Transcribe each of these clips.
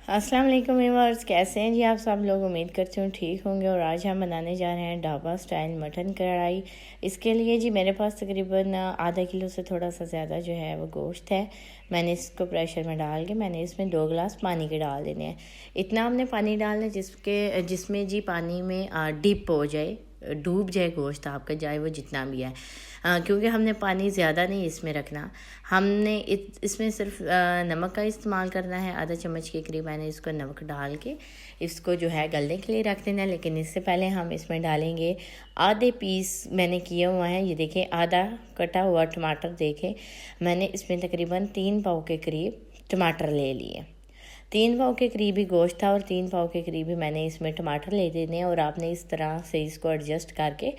अस्सलाम वालेकुम व्यूअर्स, कैसे हैं जी आप सब लोग। उम्मीद करती हूँ ठीक होंगे। और आज हम बनाने जा रहे हैं ढाबा स्टाइल मटन कढ़ाई। इसके लिए जी मेरे पास तकरीबन आधा किलो से थोड़ा सा ज़्यादा जो है वो गोश्त है। मैंने इसको प्रेशर में डाल के मैंने इसमें 2 गिलास पानी के डाल देने हैं। इतना हमने पानी डालना है जिसमें जी पानी में डिप हो जाए, डूब जाए गोश्त आपका, जाए वो जितना भी है। क्योंकि हमने पानी ज़्यादा नहीं इसमें रखना। हमने इसमें सिर्फ नमक का इस्तेमाल करना है। आधा चम्मच के करीब मैंने इसको नमक डाल के इसको जो है गलने के लिए रख देना है। लेकिन इससे पहले हम इसमें डालेंगे आधे पीस मैंने किया हुआ है। ये देखें, आधा कटा हुआ टमाटर देखें, मैंने इसमें तकरीबन 3 पाव के करीब टमाटर ले लिए। 3 पाव के करीब ही गोश्त था और 3 पाव के करीब ही मैंने इसमें टमाटर ले देने हैं। और आपने इस तरह से इसको एडजस्ट करके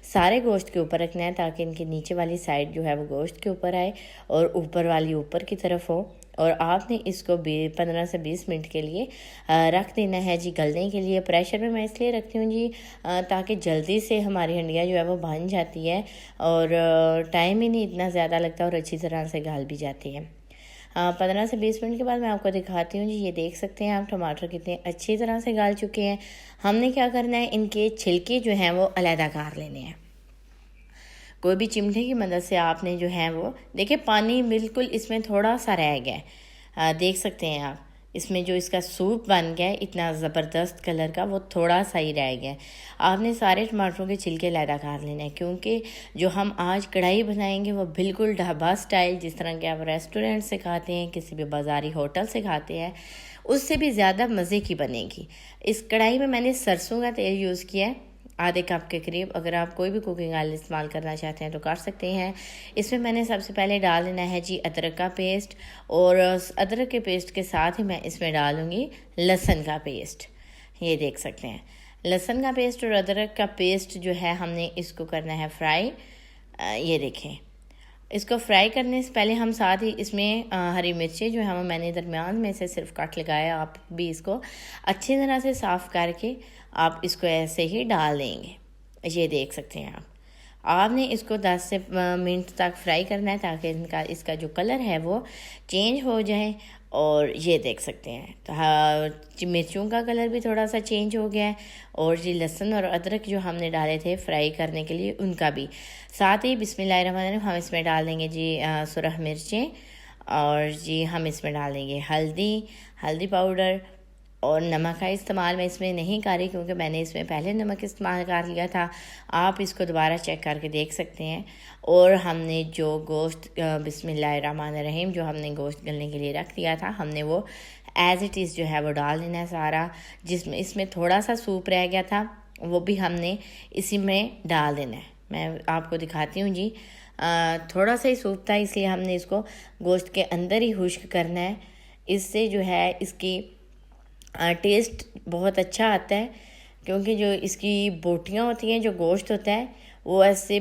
सारे गोश्त के ऊपर रखना है ताकि इनके नीचे वाली साइड जो है वो गोश्त के ऊपर आए और ऊपर वाली ऊपर की तरफ हो। और आपने इसको 15 से 20 मिनट के लिए रख देना है जी गलने के लिए। प्रेशर में मैं इसलिए रखती हूँ जी ताकि जल्दी से हमारी हंडिया जो है वो बन जाती है और टाइम ही नहीं इतना ज़्यादा लगता और अच्छी तरह से गल भी जाती है। 15 से 20 मिनट के बाद मैं आपको दिखाती हूँ जी। ये देख सकते हैं आप टमाटर कितने अच्छी तरह से गल चुके हैं। हमने क्या करना है, इनके छिलके जो हैं वो अलहदा कर लेने हैं। कोई भी चिमटे की मदद से आपने जो है वो देखिए, पानी बिल्कुल इसमें थोड़ा सा रह गया है। देख सकते हैं आप, इसमें जो इसका सूप बन गया है इतना ज़बरदस्त कलर का, वो थोड़ा सा ही रह गया है। आपने सारे टमाटरों के छिलके अलहदा कर लेना है क्योंकि जो हम आज कढ़ाई बनाएंगे वो बिल्कुल ढाबा स्टाइल, जिस तरह के आप रेस्टोरेंट से खाते हैं, किसी भी बाज़ारी होटल से खाते हैं, उससे भी ज़्यादा मज़े की बनेगी। इस कढ़ाई में मैंने सरसों का तेल यूज़ किया है आधे कप के करीब। अगर आप कोई भी कुकिंग ऑयल इस्तेमाल करना चाहते हैं तो कर सकते हैं। इसमें मैंने सबसे पहले डाल देना है जी अदरक का पेस्ट, और अदरक के पेस्ट के साथ ही मैं इसमें डालूँगी लहसुन का पेस्ट। ये देख सकते हैं, लहसुन का पेस्ट और अदरक का पेस्ट जो है हमने इसको करना है फ्राई। ये देखें, इसको फ्राई करने से पहले हम साथ ही इसमें हरी मिर्चें जो है वो मैंने दरमियान में से सिर्फ काट लगाया। आप भी इसको अच्छी तरह से साफ़ करके आप इसको ऐसे ही डाल देंगे। ये देख सकते हैं आप। आपने इसको 10 से मिनट तक फ्राई करना है ताकि इसका जो कलर है वो चेंज हो जाए। और ये देख सकते हैं तो हाँ, मिर्चों का कलर भी थोड़ा सा चेंज हो गया है। और जी लहसुन और अदरक जो हमने डाले थे फ्राई करने के लिए उनका भी। साथ ही बिस्मिल्लाहिर्रहमानिर्रहीम हम इसमें डाल देंगे जी सुरख मिर्चें, और जी हम इसमें डाल देंगे हल्दी पाउडर। और नमक का इस्तेमाल मैं इसमें नहीं कर रही क्योंकि मैंने इसमें पहले नमक इस्तेमाल कर लिया था। आप इसको दोबारा चेक करके देख सकते हैं। और हमने जो गोश्त बिस्मिल्लाहिर्रहमानिर्रहीम जो हमने गोश्त गलने के लिए रख दिया था, हमने वो एज़ इट इज़ जो है वो डाल देना है सारा। जिसमें इसमें थोड़ा सा सूप रह गया था वो भी हमने इसी में डाल देना है। मैं आपको दिखाती हूँ जी। थोड़ा सा ही सूप था इसलिए हमने इसको गोश्त के अंदर ही खुश्क करना है। इससे जो है इसकी टेस्ट बहुत अच्छा आता है क्योंकि जो इसकी बोटियाँ होती हैं, जो गोश्त होता है वो ऐसे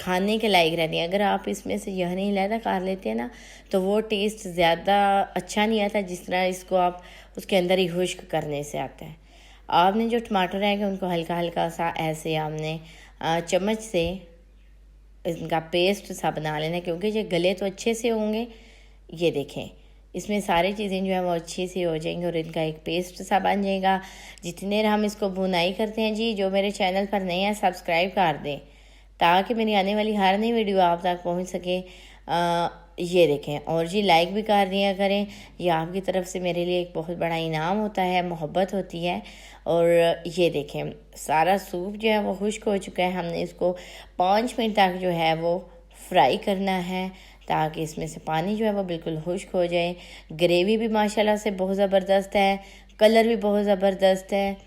खाने के लायक रहती हैं। अगर आप इसमें से यह नहीं अलहदा कर लेते हैं ना तो वो टेस्ट ज़्यादा अच्छा नहीं आता जिस तरह इसको आप उसके अंदर ही खुश्क करने से आता है। आपने जो टमाटर है उनको हल्का हल्का सा ऐसे हमने चम्मच से इनका पेस्ट सा बना लेना क्योंकि ये गले तो अच्छे से होंगे। ये देखें, इसमें सारी चीज़ें जो है वो अच्छी सी हो जाएंगी और इनका एक पेस्ट सा बन जाएगा। जितनी देर हम इसको भुनाई करते हैं जी, जो मेरे चैनल पर नए हैं सब्सक्राइब कर दें ताकि मेरी आने वाली हर नई वीडियो आप तक पहुंच सके। ये देखें, और जी लाइक भी कर दिया करें। ये आपकी तरफ से मेरे लिए एक बहुत बड़ा इनाम होता है, मोहब्बत होती है। और ये देखें, सारा सूप जो है वो खुश्क हो चुका है। हमने इसको 5 मिनट तक जो है वो फ्राई करना है ताकि इसमें से पानी जो है वो बिल्कुल खुश्क हो जाए। ग्रेवी भी माशाल्लाह से बहुत ज़बरदस्त है, कलर भी बहुत ज़बरदस्त है।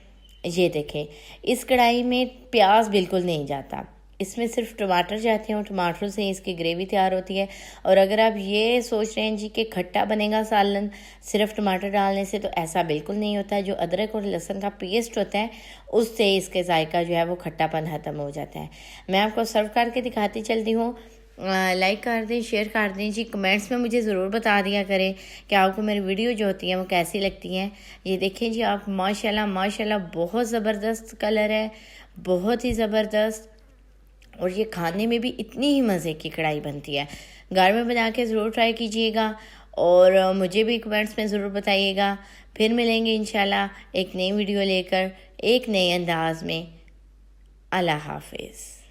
ये देखें, इस कढ़ाई में प्याज बिल्कुल नहीं जाता, इसमें सिर्फ टमाटर जाते हैं और टमाटरों से इसकी ग्रेवी तैयार होती है। और अगर आप ये सोच रहे हैं जी कि खट्टा बनेगा सालन सिर्फ टमाटर डालने से, तो ऐसा बिल्कुल नहीं होता है। जो अदरक और लहसुन का पेस्ट होता है उससे इसके जायका जो है वो खट्टापन ख़त्म हो जाता है। मैं आपको सर्व करके दिखाती चलती हूँ। लाइक कर दें, शेयर कर दें जी। कमेंट्स में मुझे ज़रूर बता दिया करें कि आपको मेरी वीडियो जो होती हैं वो कैसी लगती हैं। ये देखें जी आप, माशाल्लाह माशाल्लाह बहुत ज़बरदस्त कलर है, बहुत ही ज़बरदस्त। और ये खाने में भी इतनी ही मज़े की कढ़ाई बनती है। घर में बना के ज़रूर ट्राई कीजिएगा। और मुझे भी कमेंट्स में ज़रूर बताइएगा। फिर मिलेंगे इंशाल्लाह एक नई वीडियो लेकर, एक नए अंदाज में। अल्लाह हाफिज़।